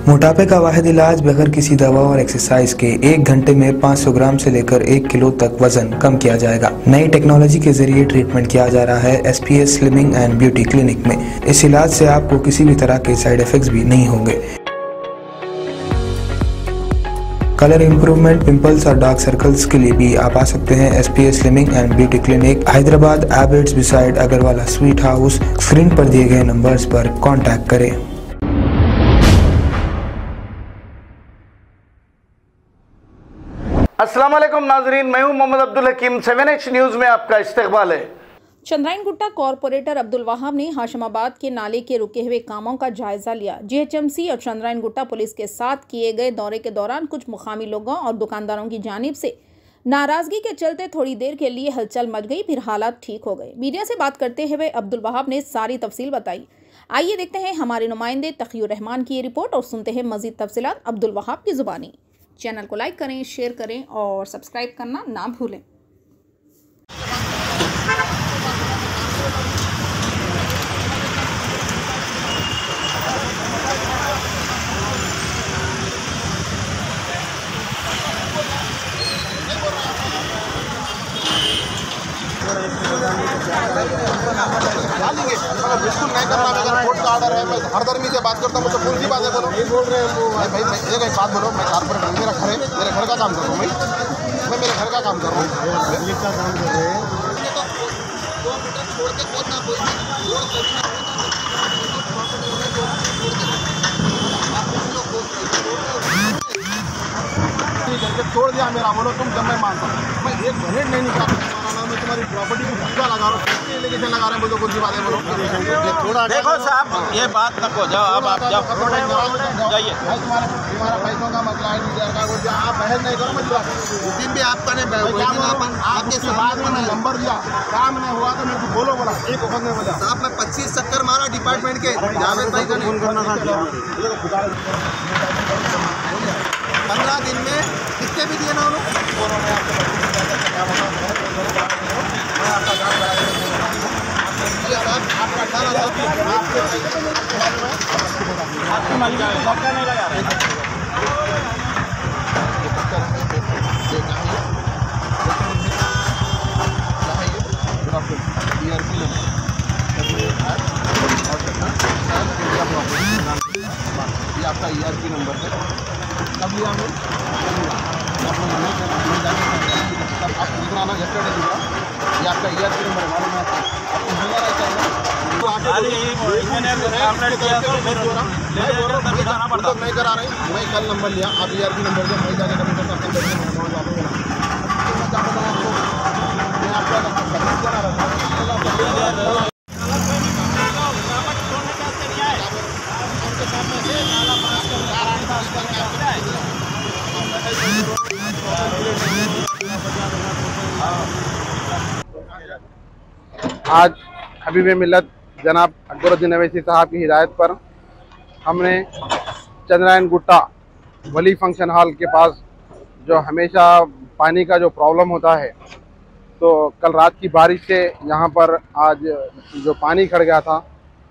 मोटापे का वाहिद इलाज बगैर किसी दवा और एक्सरसाइज के 1 घंटे में 500 ग्राम से लेकर 1 किलो तक वजन कम किया जाएगा। नई टेक्नोलॉजी के जरिए ट्रीटमेंट किया जा रहा है SPS slimming and beauty clinic में। इस इलाज से आपको किसी भी तरह के साइड इफेक्ट्स भी नहीं होंगे। कलर इंप्रूवमेंट, पिंपल्स और डार्क सर्कल्स के लिए भी आप आ सकते हैं SPS slimming and beauty clinic, Hyderabad, Abids beside Agarwala sweet house. Screen पर दिए गए नंबर्स पर कॉन्टैक्ट करें। अस्सलाम वालेकुम नाजरीन, मैं हूं मोहम्मद अब्दुल हकीम। 7H न्यूज़ में आपका इस्तकबाल है। चंद्रायन गुट्टा कॉरपोरेटर अब्दुल वहाब ने हाशमाबाद के नाले के रुके हुए कामों का जायजा लिया। GHMC और चंद्रायन गुट्टा पुलिस के साथ किए गए दौरे के दौरान कुछ मुकामी लोगों और दुकानदारों की जानिब से नाराजगी के चलते थोड़ी देर के लिए हलचल मच गई, फिर हालात ठीक हो गए। मीडिया से बात करते हुए अब्दुल वहाब ने सारी तफसील बताई। आइए देखते हैं हमारे नुमाइंदे तकीयुर रहमान की ये रिपोर्ट और सुनते हैं मजीद तफसीलात अब्दुल वहाब की जुबानी। चैनल को लाइक करें, शेयर करें और सब्सक्राइब करना ना भूलें। बिल्कुल नहीं करना। अगर कोर्ट का ऑर्डर है, मैं हरदर्मी से बात करता हूँ, तो कौन सी बात है बोलो। ये बोल रहे हैं वो भाई, मैं एक बात बोलो, मैं कारपोरेटर हूँ, मेरा घर है, मेरे घर का काम कर रहा हूँ, मैं मेरे घर का काम कर रहा हूँ, का काम कर रहे हैं। 2 मीटर छोड़ के कोई ना कोई छोड़ दिया मेरा, बोलो तुम, जब मैं मानता हूँ मैं 1 मिनट नहीं निकाल मैं तुम्हारी प्रॉपर्टी को पूरा लगा रहा हूँ, एलिगेशन लगा रहे हैं, बोलो कौन सी बात है बोलो। ये थोड़ा देखो साहब, ये बात न को जाओ, अब आप जाओ जाइए। हमारा पैसों का मसला है, आप बहस नहीं करो। मैं उस दिन भी आपका ने आपके बाद में मैं नंबर दिया, काम नहीं हुआ तो मेरे को बोलो, बोला एक वक्त में बोला साहब, मैं 25 चक्कर मारा डिपार्टमेंट के, जावेद भाई का फोन करना था। 15 दिन में कितने भी दिए ना उन्होंने। आपका ERP नंबर है, कब लिया हमने, आप दूसरा ना यस्टरडे दूंगा, ये आपका ERP नंबर है, मालूम है आपको, इंजीनियर है नहीं करा रहे। मैं कल नंबर लिया, आप ERP नंबर दो, मैं जाके कभी आज हबीब मिल्लत जनाब अकबरुद्दीन अवैसी साहब की हिदायत पर हमने चंद्रायन गुट्टा वली फंक्शन हॉल के पास, जो हमेशा पानी का जो प्रॉब्लम होता है, तो कल रात की बारिश से यहाँ पर आज जो पानी खड़ गया था,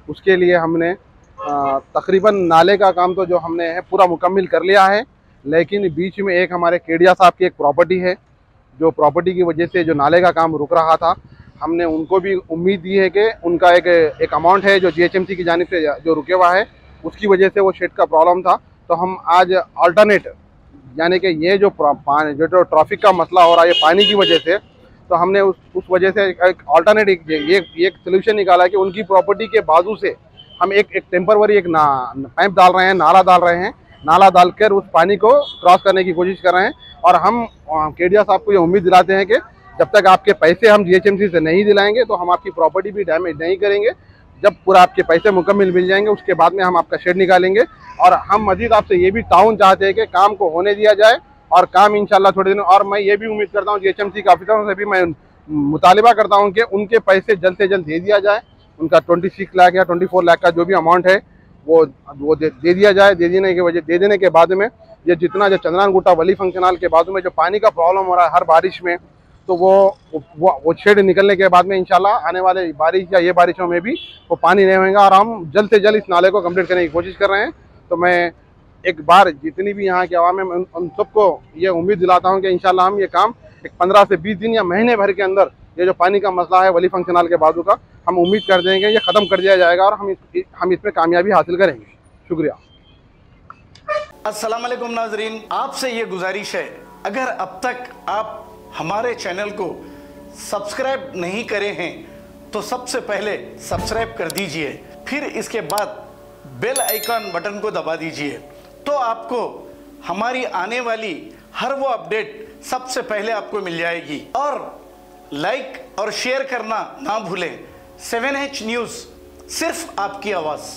उसके लिए हमने तकरीबन नाले का काम तो जो हमने है पूरा मुकम्मिल कर लिया है। लेकिन बीच में एक हमारे केडिया साहब की एक प्रॉपर्टी है, जो प्रॉपर्टी की वजह से जो नाले का काम रुक रहा था, हमने उनको भी उम्मीद दी है कि उनका एक अमाउंट है जो GHMC की जानिब से जो रुके हुआ है, उसकी वजह से वो शेड का प्रॉब्लम था। तो हम आज अल्टरनेट, यानी कि ये जो ट्रैफिक का मसला हो रहा है ये पानी की वजह से, तो हमने उस वजह से एक अल्टरनेट एक सोल्यूशन निकाला कि उनकी प्रॉपर्टी के बाजू से हम एक टेम्पररी एक पाइप डाल रहे हैं, नाला डाल रहे हैं, नाला डालकर उस पानी को क्रॉस करने की कोशिश कर रहे हैं। और हम केडिया साहब को ये उम्मीद दिलाते हैं कि जब तक आपके पैसे हम GHMC से नहीं दिलाएंगे तो हम आपकी प्रॉपर्टी भी डैमेज नहीं करेंगे। जब पूरा आपके पैसे मुकम्मल मिल जाएंगे उसके बाद में हम आपका शेड निकालेंगे। और हम मजीद आपसे ये भी ताउन चाहते हैं कि काम को होने दिया जाए और काम इंशाल्लाह थोड़े दिनों, और मैं ये भी उम्मीद करता हूँ GHMC के ऑफिसरों से भी मैं मुतालिबा करता हूँ कि उनके पैसे जल्द से जल्द दे दिया जाए। उनका 26 लाख या 24 लाख का जो भी अमाउंट है वो दे दिया जाए। दे देने के बाद में ये जितना जो चंद्रायन गुट्टा वली फंक्शन हॉल के बाजू में जो पानी का प्रॉब्लम हो रहा है हर बारिश में, तो वो शेड निकलने के बाद में इंशाल्लाह आने वाले बारिश या ये बारिशों में भी वो पानी नहीं होगा और हम जल्द से जल्द इस नाले को कंप्लीट करने की कोशिश कर रहे हैं। तो मैं एक बार जितनी भी यहाँ की आवाम है, मैं उन सबको ये उम्मीद दिलाता हूँ कि इंशाल्लाह हम ये काम एक 15 से 20 दिन या महीने भर के अंदर ये जो पानी का मसला है वली फंक्शन हॉल के बाजू का, हम उम्मीद कर देंगे ये ख़त्म कर दिया जाएगा और हम इसमें कामयाबी हासिल करेंगे। शुक्रिया। अस्सलाम वालेकुम नाजरीन, आपसे ये गुजारिश है, अगर अब तक आप हमारे चैनल को सब्सक्राइब नहीं करे हैं तो सबसे पहले सब्सक्राइब कर दीजिए, फिर इसके बाद बेल आइकन बटन को दबा दीजिए, तो आपको हमारी आने वाली हर वो अपडेट सबसे पहले आपको मिल जाएगी। और लाइक और शेयर करना ना भूलें। 7H न्यूज़, सिर्फ आपकी आवाज़।